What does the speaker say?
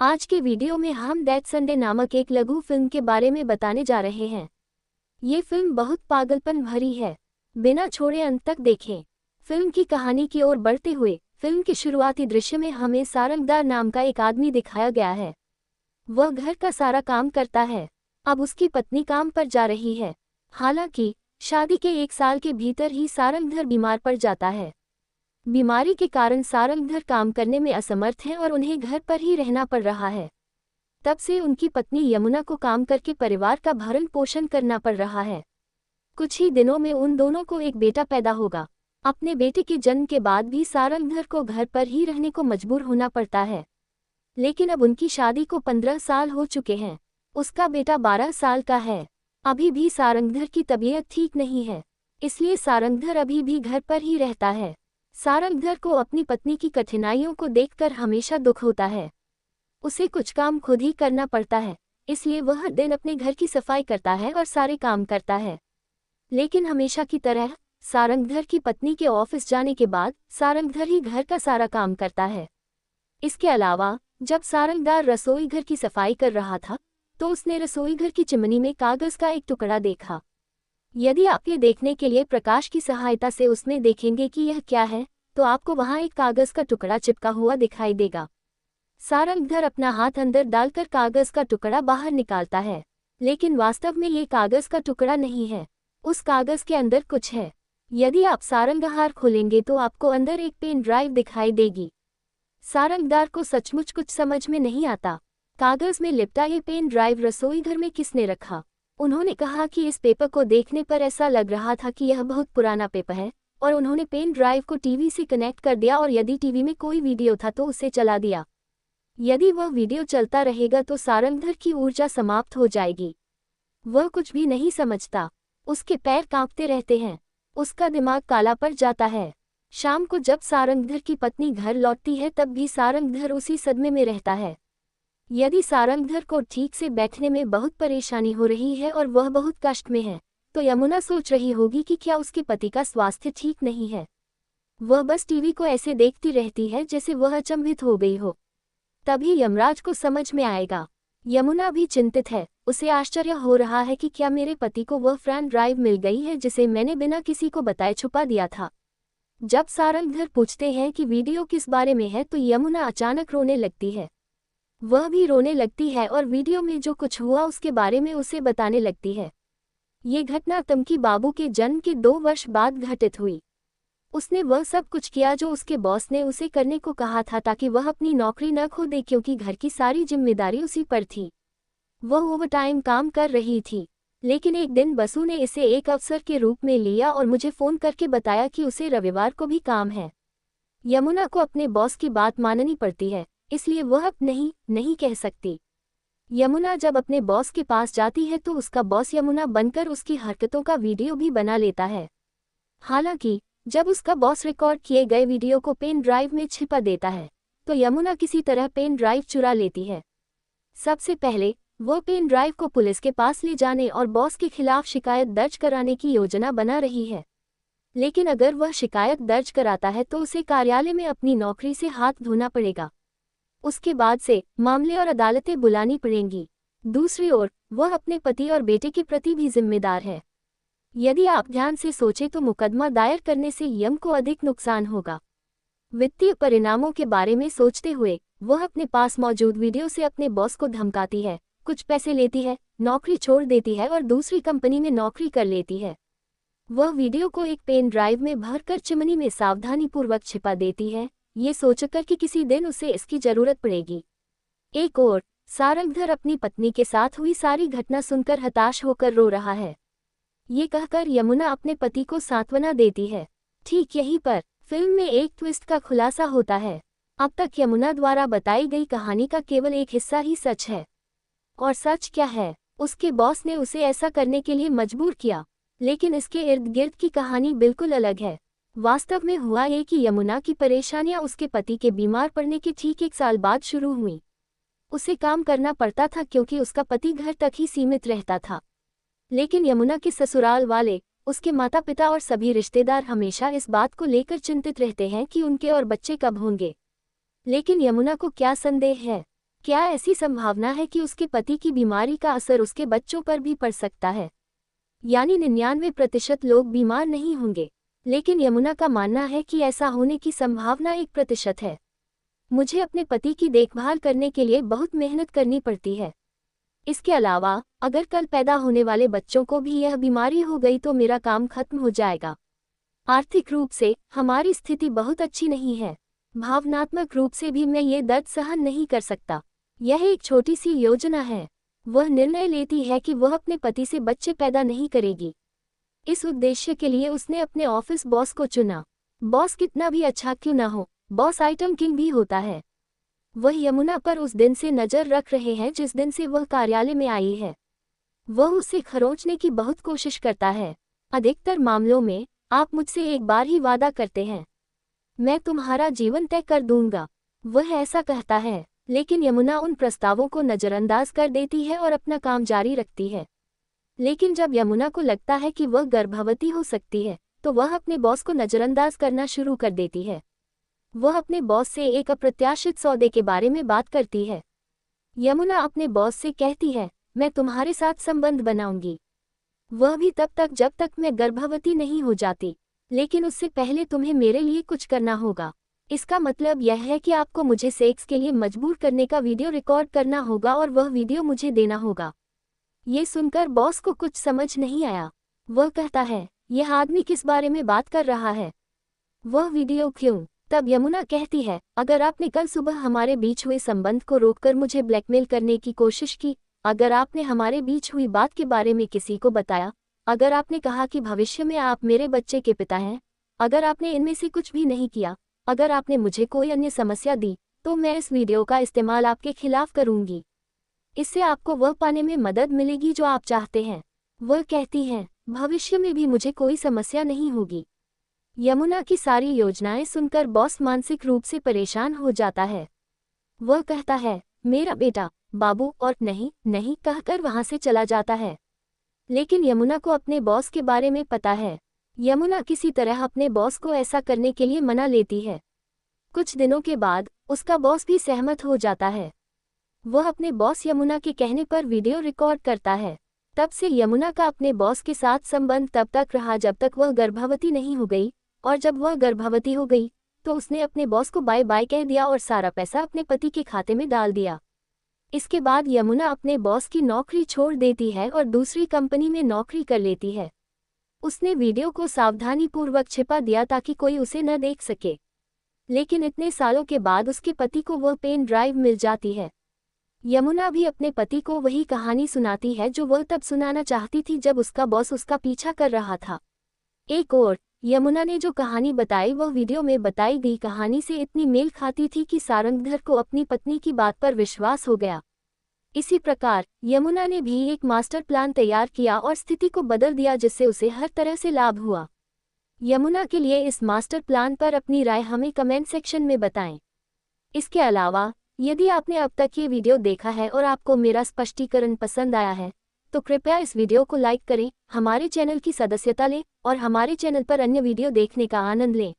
आज के वीडियो में हम दैट संडे नामक एक लघु फिल्म के बारे में बताने जा रहे हैं। ये फिल्म बहुत पागलपन भरी है, बिना छोड़े अंत तक देखें। फिल्म की कहानी की ओर बढ़ते हुए फिल्म के शुरुआती दृश्य में हमें सारंगदार नाम का एक आदमी दिखाया गया है। वह घर का सारा काम करता है। अब उसकी पत्नी काम पर जा रही है। हालांकि शादी के 1 साल के भीतर ही सारंगधर बीमार पड़ जाता है। बीमारी के कारण सारंगधर काम करने में असमर्थ हैं और उन्हें घर पर ही रहना पड़ रहा है। तब से उनकी पत्नी यमुना को काम करके परिवार का भरण पोषण करना पड़ रहा है। कुछ ही दिनों में उन दोनों को एक बेटा पैदा होगा। अपने बेटे के जन्म के बाद भी सारंगधर को घर पर ही रहने को मजबूर होना पड़ता है। लेकिन अब उनकी शादी को 15 साल हो चुके हैं। उसका बेटा 12 साल का है। अभी भी सारंगधर की तबीयत ठीक नहीं है, इसलिए सारंगधर अभी भी घर पर ही रहता है। सारंगधर को अपनी पत्नी की कठिनाइयों को देखकर हमेशा दुख होता है। उसे कुछ काम खुद ही करना पड़ता है, इसलिए वह दिन अपने घर की सफाई करता है और सारे काम करता है। लेकिन हमेशा की तरह सारंगधर की पत्नी के ऑफिस जाने के बाद सारंगधर ही घर का सारा काम करता है। इसके अलावा जब सारंगदार रसोई घर की सफाई कर रहा था तो उसने रसोई घर की चिमनी में कागज का एक टुकड़ा देखा। यदि आप ये देखने के लिए प्रकाश की सहायता से उसमें देखेंगे कि यह क्या है, तो आपको वहां एक कागज का टुकड़ा चिपका हुआ दिखाई देगा। सारंगधर अपना हाथ अंदर डालकर कागज का टुकड़ा बाहर निकालता है, लेकिन वास्तव में ये कागज का टुकड़ा नहीं है। उस कागज के अंदर कुछ है। यदि आप सारंगहार खोलेंगे तो आपको अंदर एक पेन ड्राइव दिखाई देगी। सारंगदार को सचमुच कुछ समझ में नहीं आता। कागज में लिपटा ये पेन ड्राइव रसोई घर में किसने रखा? उन्होंने कहा कि इस पेपर को देखने पर ऐसा लग रहा था कि यह बहुत पुराना पेपर है, और उन्होंने पेन ड्राइव को टीवी से कनेक्ट कर दिया और यदि टीवी में कोई वीडियो था तो उसे चला दिया। यदि वह वीडियो चलता रहेगा तो सारंगधर की ऊर्जा समाप्त हो जाएगी। वह कुछ भी नहीं समझता। उसके पैर कांपते रहते हैं। उसका दिमाग काला पड़ जाता है। शाम को जब सारंगधर की पत्नी घर लौटती है तब भी सारंगधर उसी सदमे में रहता है। यदि सारंगधर को ठीक से बैठने में बहुत परेशानी हो रही है और वह बहुत कष्ट में है, तो यमुना सोच रही होगी कि क्या उसके पति का स्वास्थ्य ठीक नहीं है। वह बस टीवी को ऐसे देखती रहती है जैसे वह अचंभित हो गई हो। तभी यमराज को समझ में आएगा। यमुना भी चिंतित है। उसे आश्चर्य हो रहा है कि क्या मेरे पति को वह पेन ड्राइव मिल गई है जिसे मैंने बिना किसी को बताए छुपा दिया था। जब सारंगधर पूछते हैं कि वीडियो किस बारे में है तो यमुना अचानक रोने लगती है। वह भी रोने लगती है और वीडियो में जो कुछ हुआ उसके बारे में उसे बताने लगती है। ये घटना तमकी बाबू के जन्म के 2 वर्ष बाद घटित हुई। उसने वह सब कुछ किया जो उसके बॉस ने उसे करने को कहा था ताकि वह अपनी नौकरी न खो दे, क्योंकि घर की सारी जिम्मेदारी उसी पर थी। वह ओवरटाइम काम कर रही थी। लेकिन एक दिन बसु ने इसे एक अवसर के रूप में लिया और मुझे फ़ोन करके बताया कि उसे रविवार को भी काम है। यमुना को अपने बॉस की बात माननी पड़ती है, इसलिए वह अब नहीं कह सकती। यमुना जब अपने बॉस के पास जाती है तो उसका बॉस यमुना बनकर उसकी हरकतों का वीडियो भी बना लेता है। हालांकि जब उसका बॉस रिकॉर्ड किए गए वीडियो को पेन ड्राइव में छिपा देता है तो यमुना किसी तरह पेन ड्राइव चुरा लेती है। सबसे पहले वह पेन ड्राइव को पुलिस के पास ले जाने और बॉस के खिलाफ शिकायत दर्ज कराने की योजना बना रही है। लेकिन अगर वह शिकायत दर्ज कराता है तो उसे कार्यालय में अपनी नौकरी से हाथ धोना पड़ेगा। उसके बाद से मामले और अदालतें बुलानी पड़ेंगी। दूसरी ओर वह अपने पति और बेटे के प्रति भी जिम्मेदार है। यदि आप ध्यान से सोचें तो मुकदमा दायर करने से यम को अधिक नुकसान होगा। वित्तीय परिणामों के बारे में सोचते हुए वह अपने पास मौजूद वीडियो से अपने बॉस को धमकाती है, कुछ पैसे लेती है, नौकरी छोड़ देती है और दूसरी कंपनी में नौकरी कर लेती है। वह वीडियो को एक पेन ड्राइव में भरकर चिमनी में सावधानीपूर्वक छिपा देती है, ये सोचकर कि किसी दिन उसे इसकी जरूरत पड़ेगी। एक ओर सारंगधर अपनी पत्नी के साथ हुई सारी घटना सुनकर हताश होकर रो रहा है। ये कहकर यमुना अपने पति को सांत्वना देती है। ठीक यहीं पर फिल्म में एक ट्विस्ट का खुलासा होता है। अब तक यमुना द्वारा बताई गई कहानी का केवल एक हिस्सा ही सच है। और सच क्या है? उसके बॉस ने उसे ऐसा करने के लिए मजबूर किया, लेकिन इसके इर्द गिर्द की कहानी बिल्कुल अलग है। वास्तव में हुआ ये कि यमुना की परेशानियां उसके पति के बीमार पड़ने के ठीक 1 साल बाद शुरू हुई। उसे काम करना पड़ता था क्योंकि उसका पति घर तक ही सीमित रहता था। लेकिन यमुना के ससुराल वाले, उसके माता पिता और सभी रिश्तेदार हमेशा इस बात को लेकर चिंतित रहते हैं कि उनके और बच्चे कब होंगे। लेकिन यमुना को क्या संदेह है? क्या ऐसी संभावना है कि उसके पति की बीमारी का असर उसके बच्चों पर भी पड़ सकता है? यानी 99% लोग बीमार नहीं होंगे, लेकिन यमुना का मानना है कि ऐसा होने की संभावना 1% है। मुझे अपने पति की देखभाल करने के लिए बहुत मेहनत करनी पड़ती है। इसके अलावा अगर कल पैदा होने वाले बच्चों को भी यह बीमारी हो गई तो मेरा काम खत्म हो जाएगा। आर्थिक रूप से हमारी स्थिति बहुत अच्छी नहीं है। भावनात्मक रूप से भी मैं ये दर्द सहन नहीं कर सकता। यह एक छोटी सी योजना है। वह निर्णय लेती है कि वह अपने पति से बच्चे पैदा नहीं करेगी। इस उद्देश्य के लिए उसने अपने ऑफिस बॉस को चुना। बॉस कितना भी अच्छा क्यों ना हो, बॉस आइटम किंग भी होता है। वह यमुना पर उस दिन से नज़र रख रहे हैं जिस दिन से वह कार्यालय में आई है। वह उसे खरोंचने की बहुत कोशिश करता है। अधिकतर मामलों में आप मुझसे एक बार ही वादा करते हैं, मैं तुम्हारा जीवन तय कर दूंगा। वह ऐसा कहता है, लेकिन यमुना उन प्रस्तावों को नज़रअंदाज कर देती है और अपना काम जारी रखती है। लेकिन जब यमुना को लगता है कि वह गर्भवती हो सकती है, तो वह अपने बॉस को नज़रअंदाज करना शुरू कर देती है। वह अपने बॉस से एक अप्रत्याशित सौदे के बारे में बात करती है। यमुना अपने बॉस से कहती है, मैं तुम्हारे साथ संबंध बनाऊंगी। वह भी तब तक जब तक मैं गर्भवती नहीं हो जाती, लेकिन उससे पहले तुम्हें मेरे लिए कुछ करना होगा। इसका मतलब यह है कि आपको मुझे सेक्स के लिए मजबूर करने का वीडियो रिकॉर्ड करना होगा और वह वीडियो मुझे देना होगा। ये सुनकर बॉस को कुछ समझ नहीं आया। वह कहता है, यह आदमी किस बारे में बात कर रहा है? वह वीडियो क्यों? तब यमुना कहती है, अगर आपने कल सुबह हमारे बीच हुए संबंध को रोककर मुझे ब्लैकमेल करने की कोशिश की, अगर आपने हमारे बीच हुई बात के बारे में किसी को बताया, अगर आपने कहा कि भविष्य में आप मेरे बच्चे के पिता हैं, अगर आपने इनमें से कुछ भी नहीं किया, अगर आपने मुझे कोई अन्य समस्या दी, तो मैं इस वीडियो का इस्तेमाल आपके खिलाफ करूंगी। इससे आपको वह पाने में मदद मिलेगी जो आप चाहते हैं। वह कहती हैं, भविष्य में भी मुझे कोई समस्या नहीं होगी। यमुना की सारी योजनाएं सुनकर बॉस मानसिक रूप से परेशान हो जाता है। वह कहता है, मेरा बेटा, बाबू, और नहीं नहीं कहकर वहां से चला जाता है। लेकिन यमुना को अपने बॉस के बारे में पता है। यमुना किसी तरह अपने बॉस को ऐसा करने के लिए मना लेती है। कुछ दिनों के बाद उसका बॉस भी सहमत हो जाता है। वह अपने बॉस यमुना के कहने पर वीडियो रिकॉर्ड करता है। तब से यमुना का अपने बॉस के साथ संबंध तब तक रहा जब तक वह गर्भवती नहीं हो गई, और जब वह गर्भवती हो गई तो उसने अपने बॉस को बाय बाय कह दिया और सारा पैसा अपने पति के खाते में डाल दिया। इसके बाद यमुना अपने बॉस की नौकरी छोड़ देती है और दूसरी कंपनी में नौकरी कर लेती है। उसने वीडियो को सावधानीपूर्वक छिपा दिया ताकि कोई उसे न देख सके। लेकिन इतने सालों के बाद उसके पति को वह पेन ड्राइव मिल जाती है। यमुना भी अपने पति को वही कहानी सुनाती है जो वह तब सुनाना चाहती थी जब उसका बॉस उसका पीछा कर रहा था। एक और यमुना ने जो कहानी बताई वह वीडियो में बताई गई कहानी से इतनी मेल खाती थी कि सारंगधर को अपनी पत्नी की बात पर विश्वास हो गया। इसी प्रकार यमुना ने भी एक मास्टर प्लान तैयार किया और स्थिति को बदल दिया जिससे उसे हर तरह से लाभ हुआ। यमुना के लिए इस मास्टर प्लान पर अपनी राय हमें कमेंट सेक्शन में बताएं। इसके अलावा यदि आपने अब तक ये वीडियो देखा है और आपको मेरा स्पष्टीकरण पसंद आया है, तो कृपया इस वीडियो को लाइक करें, हमारे चैनल की सदस्यता लें और हमारे चैनल पर अन्य वीडियो देखने का आनंद लें।